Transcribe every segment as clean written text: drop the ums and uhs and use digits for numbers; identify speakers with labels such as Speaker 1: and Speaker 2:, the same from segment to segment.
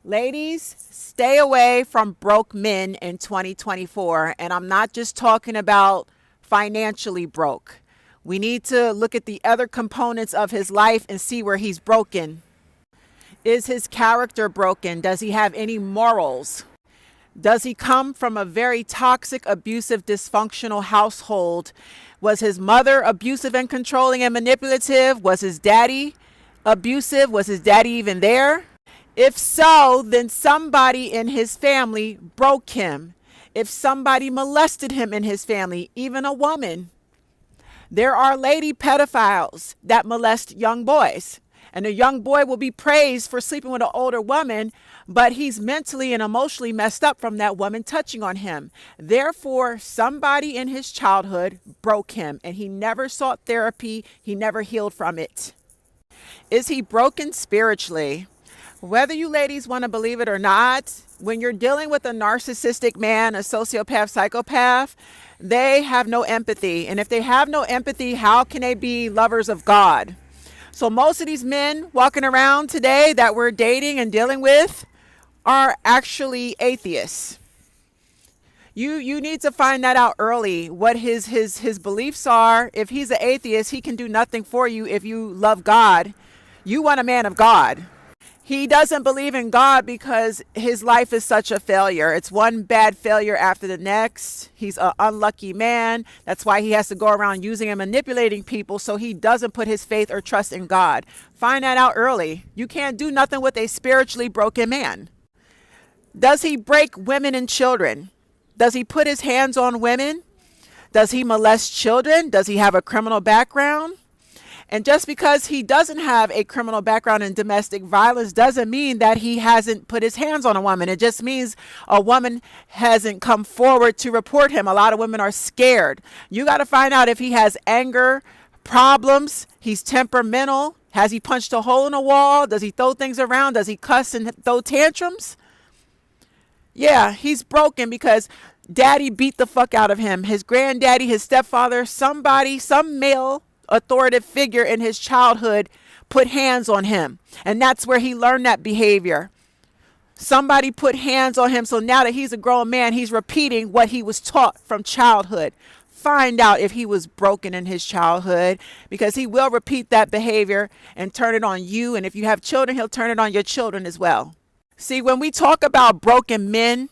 Speaker 1: Ladies, stay away from broke men in 2024. And I'm not just talking about financially broke. We need to look at the other components of his life and see where he's broken. Is his character broken? Does he have any morals? Does he come from a very toxic, abusive, dysfunctional household? Was his mother abusive and controlling and manipulative? Was his daddy abusive? Was his daddy even there? If so, then somebody in his family broke him. If somebody molested him in his family, even a woman. There are lady pedophiles that molest young boys. And a young boy will be praised for sleeping with an older woman, but he's mentally and emotionally messed up from that woman touching on him. Therefore, somebody in his childhood broke him, and he never sought therapy. He never healed from it. Is he broken spiritually? Whether you ladies want to believe it or not, when you're dealing with a narcissistic man, a sociopath, psychopath, they have no empathy. And if they have no empathy, how can they be lovers of God? So most of these men walking around today that we're dating and dealing with are actually atheists. You need to find that out early, what his beliefs are. If he's an atheist, he can do nothing for you if you love God. You want a man of God. He doesn't believe in God because his life is such a failure. It's one bad failure after the next. He's an unlucky man. That's why he has to go around using and manipulating people, so he doesn't put his faith or trust in God. Find that out early. You can't do nothing with a spiritually broken man. Does he break women and children? Does he put his hands on women? Does he molest children? Does he have a criminal background? And just because he doesn't have a criminal background in domestic violence doesn't mean that he hasn't put his hands on a woman. It just means a woman hasn't come forward to report him. A lot of women are scared. You got to find out if he has anger problems. He's temperamental. Has he punched a hole in a wall? Does he throw things around? Does he cuss and throw tantrums? Yeah, he's broken because daddy beat the fuck out of him. His granddaddy, his stepfather, somebody, some male authoritative figure in his childhood put hands on him, and that's where he learned that behavior. Somebody put hands on him, so now that he's a grown man, he's repeating what he was taught from childhood. Find out if he was broken in his childhood, because he will repeat that behavior and turn it on you, and if you have children, he'll turn it on your children as well. See, when we talk about broken men,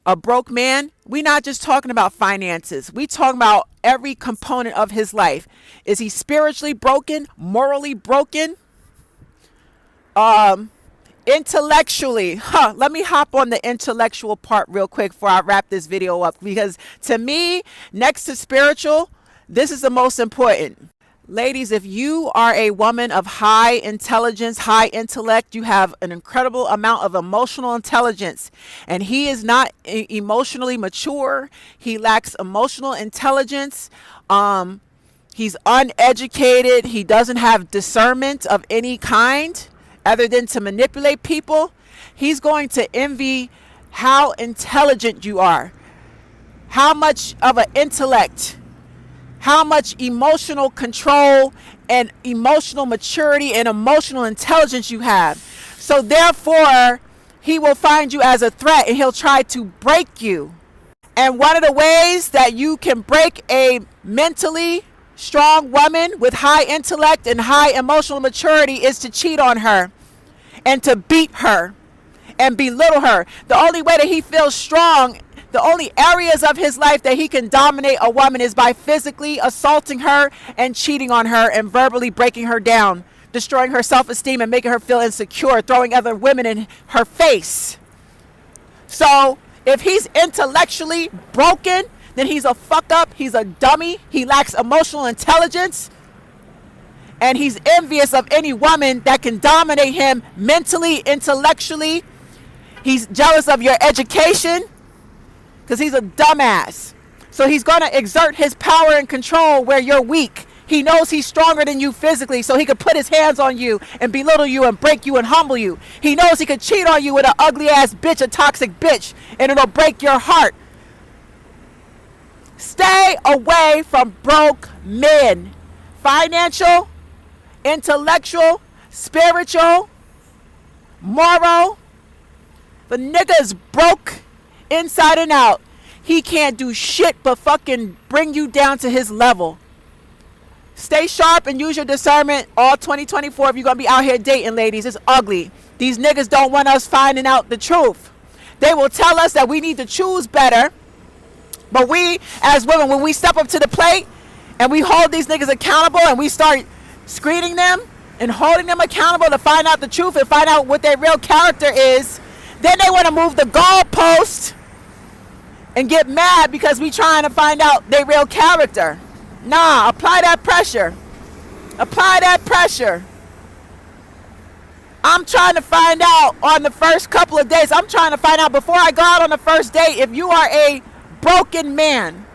Speaker 1: a broke man, we're not just talking about finances. We talking about every component of his life. Is he spiritually broken, morally broken, intellectually? Let me hop on the intellectual part real quick before I wrap this video up, because to me, next to spiritual, this is the most important. Ladies, if you are a woman of high intelligence, high intellect, you have an incredible amount of emotional intelligence, and he is not emotionally mature. He lacks emotional intelligence. He's uneducated. He doesn't have discernment of any kind other than to manipulate people. He's going to envy how intelligent you are, how much of an intellect, how much emotional control and emotional maturity and emotional intelligence you have. So therefore, he will find you as a threat and he'll try to break you. And one of the ways that you can break a mentally strong woman with high intellect and high emotional maturity is to cheat on her and to beat her and belittle her. The only way that he feels strong, the only areas of his life that he can dominate a woman is by physically assaulting her and cheating on her and verbally breaking her down, destroying her self-esteem and making her feel insecure, throwing other women in her face. So if he's intellectually broken, then he's a fuck up, he's a dummy, he lacks emotional intelligence, and he's envious of any woman that can dominate him mentally, intellectually. He's jealous of your education, because he's a dumbass. So he's going to exert his power and control where you're weak. He knows he's stronger than you physically, so he could put his hands on you and belittle you and break you and humble you. He knows he could cheat on you with an ugly ass bitch, a toxic bitch, and it'll break your heart. Stay away from broke men. Financial, intellectual, spiritual, Moral, the nigga is broke inside and out. He can't do shit but fucking bring you down to his level. Stay sharp and use your discernment all 2024 if you're going to be out here dating, ladies. It's ugly. These niggas don't want us finding out the truth. They will tell us that we need to choose better. But we, as women, when we step up to the plate and we hold these niggas accountable and we start screening them and holding them accountable to find out the truth and find out what their real character is, then they want to move the goalpost and get mad because we trying to find out their real character. Nah, apply that pressure. Apply that pressure. I'm trying to find out on the first couple of days. I'm trying to find out before I go out on the first date if you are a broken man.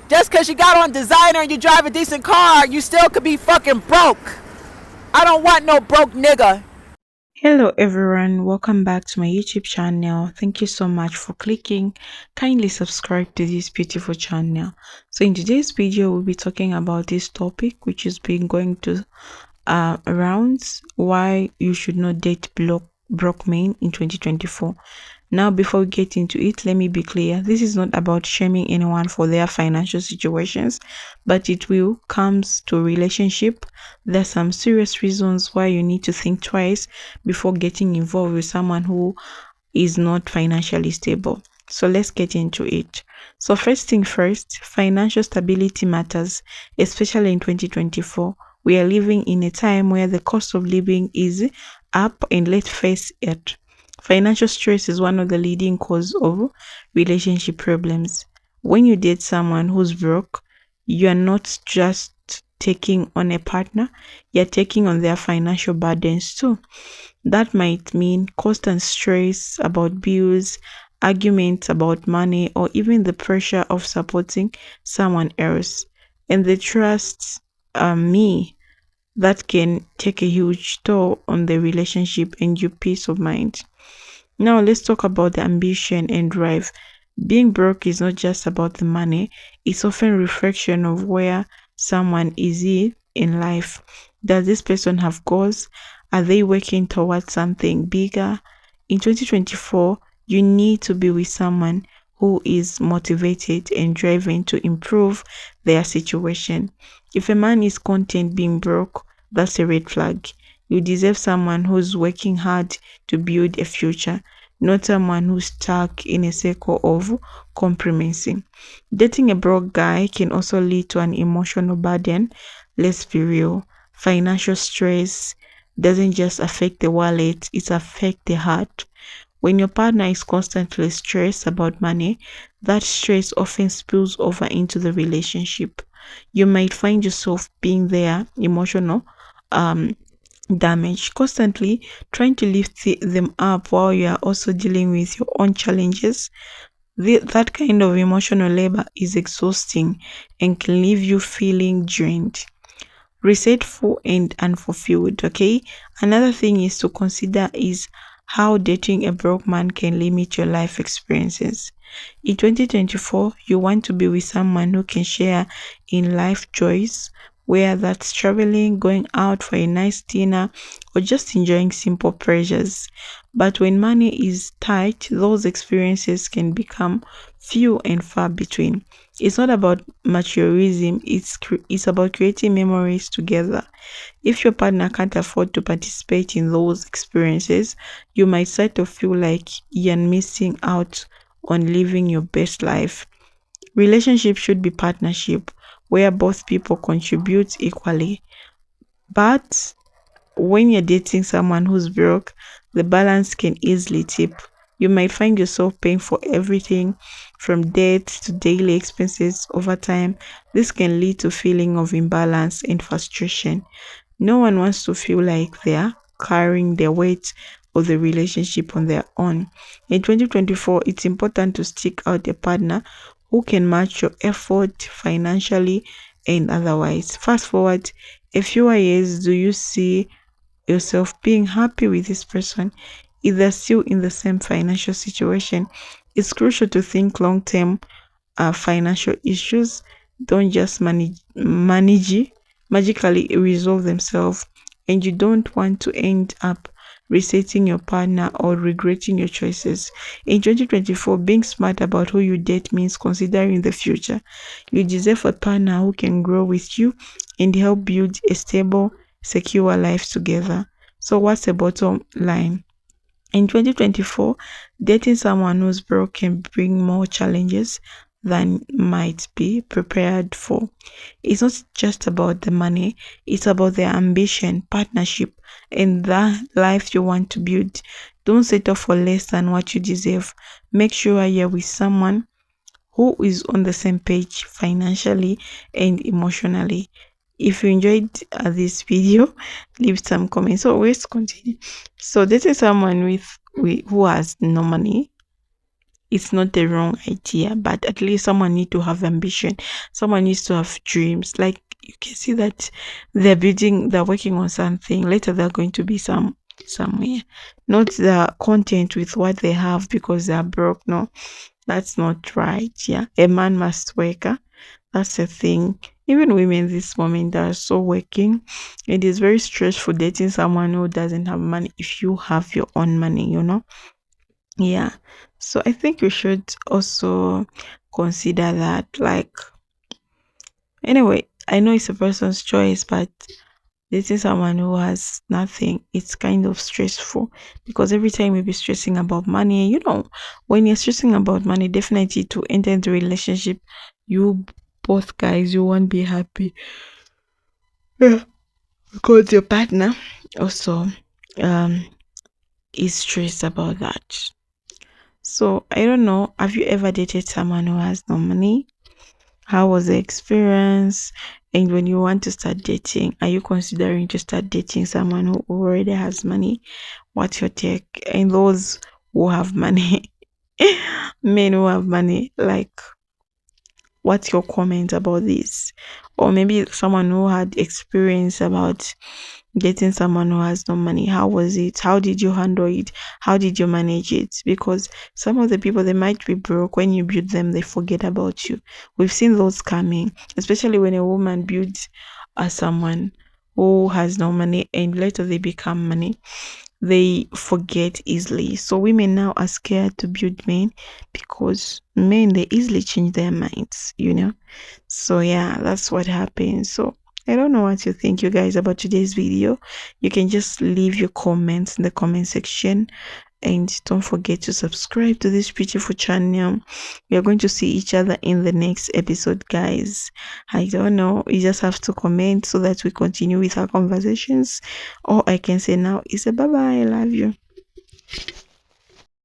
Speaker 1: Just because you got on designer and you drive a decent car, you still could be fucking broke. I don't want no broke nigga.
Speaker 2: Hello everyone, welcome back to my YouTube channel. Thank you so much for clicking. Kindly subscribe to this beautiful channel. So in today's video, we'll be talking about this topic which has been going to around why you should not date broke men in 2024. Now, before we get into it, let me be clear. This is not about shaming anyone for their financial situations, but it will comes to relationship. There's some serious reasons why you need to think twice before getting involved with someone who is not financially stable. So let's get into it. So first thing first, financial stability matters, especially in 2024. We are living in a time where the cost of living is up, and let's face it, financial stress is one of the leading causes of relationship problems. When you date someone who's broke, you are not just taking on a partner, you're taking on their financial burdens too. That might mean constant stress about bills, arguments about money, or even the pressure of supporting someone else. And the trust me that can take a huge toll on the relationship and your peace of mind. Now let's talk about the ambition and drive. Being broke is not just about the money, it's often a reflection of where someone is in life. Does this person have goals? Are they working towards something bigger? In 2024, you need to be with someone who is motivated and driven to improve their situation. If a man is content being broke, that's a red flag. You deserve someone who's working hard to build a future, not someone who's stuck in a circle of compromising. Dating a broke guy can also lead to an emotional burden. Let's be real. Financial stress doesn't just affect the wallet, it affects the heart. When your partner is constantly stressed about money, that stress often spills over into the relationship. You might find yourself being their emotional damage, constantly trying to lift them up while you are also dealing with your own challenges. That kind of emotional labor is exhausting and can leave you feeling drained, resentful, and unfulfilled. Okay, another thing is to consider is how dating a broke man can limit your life experiences. In 2024, you want to be with someone who can share in life joys, whether that's traveling, going out for a nice dinner, or just enjoying simple pleasures. But when money is tight, those experiences can become few and far between. It's not about materialism, it's about creating memories together. If your partner can't afford to participate in those experiences, you might start to feel like you're missing out on living your best life. Relationship should be partnership where both people contribute equally. But when you're dating someone who's broke, the balance can easily tip. You might find yourself paying for everything from debt to daily expenses over time. This can lead to feeling of imbalance and frustration. No one wants to feel like they're carrying the weight of the relationship on their own. In 2024, it's important to seek out a partner who can match your effort financially and otherwise. Fast forward a few years, do you see yourself being happy with this person? If they're still in the same financial situation, it's crucial to think long term. Financial issues don't just magically resolve themselves, and you don't want to end up resetting your partner, or regretting your choices. In 2024, being smart about who you date means considering the future. You deserve a partner who can grow with you and help build a stable, secure life together. So, what's the bottom line? In 2024, dating someone who's broke can bring more challenges than might be prepared for. It's not just about the money, it's about the ambition, partnership, and the life you want to build. Don't settle for less than what you deserve. Make sure you're with someone who is on the same page financially and emotionally. If you enjoyed this video, leave some comments. So let's continue. So this is someone who has no money. It's not the wrong idea, but at least someone need to have ambition. Someone needs to have dreams. Like you can see that they're working on something. Later they're going to be somewhere. Not the content with what they have because they're broke. No, that's not right. Yeah. A man must work. That's the thing. Even women this moment are so working. It is very stressful dating someone who doesn't have money if you have your own money. Yeah. So I think you should also consider that. Like, anyway, I know it's a person's choice, but dating someone who has nothing, it's kind of stressful because every time you be stressing about money, when you're stressing about money, definitely to enter the relationship, you both guys, you won't be happy. Yeah, because your partner also um is stressed about that. So I don't know. Have you ever dated someone who has no money? How was the experience? And when you want to start dating, are you considering to start dating someone who already has money? What's your take? And those who have money, men who have money, like, what's your comment about this? Or maybe someone who had experience about getting someone who has no money. How was it? How did you handle it? How did you manage it? Because some of the people, they might be broke. When you build them, they forget about you. We've seen those coming, especially when a woman builds someone who has no money and later they become money, they forget easily. So women now are scared to build men because men, they easily change their minds. So yeah, that's what happens. So I don't know what you think, you guys, about today's video. You can just leave your comments in the comment section. And don't forget to subscribe to this beautiful channel. We are going to see each other in the next episode, guys. I don't know. You just have to comment so that we continue with our conversations. All I can say now is a bye bye. I love you.